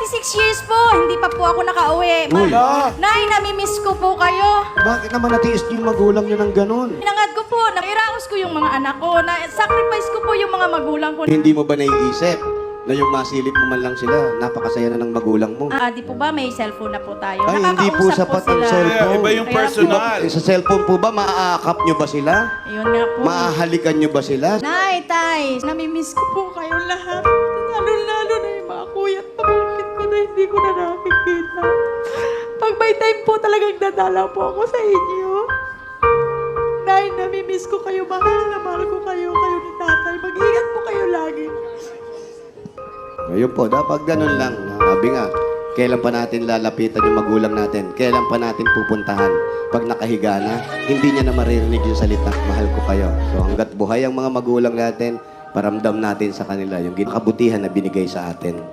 26 years po, hindi pa po ako nakauwi. Uy. Nay, namimiss ko po kayo. Bakit naman natiis yung magulang nyo ng ganun? Pinangad ko po, nairaos ko yung mga anak ko, na-sacrifice ko po yung mga magulang ko. Hindi mo ba naiisip na yung masilip mo man lang sila, napakasaya na ng magulang mo? Di po ba may cellphone na po tayo? Ay, hindi po Nakakausap sapat ang sila. cellphone. Iba yung Kaya- personal. Sa cellphone po ba, maaakap nyo ba sila? Ayun nga po. Maahalikan nyo ba sila? Nay, tay, namimiss ko po kayo lahat. Lalo-lalo na yung mga kuya at pamangkin ko na hindi ko na nakikita. Pag may time po talagang dadala po ako sa inyo. Nay, namimiss ko kayo. Mahal na mahal ko kayo. Kayo ni tatay. Mag-ingat po kayo lagi. Ngayon po, dapat ganun lang. Sabi nga, kailan pa natin lalapitan yung magulang natin? Kailan pa natin pupuntahan? Pag nakahiga na, hindi niya na maririnig yung salita, mahal ko kayo. So hanggat buhay ang mga magulang natin, paramdam natin sa kanila yung kabutihan na binigay sa atin.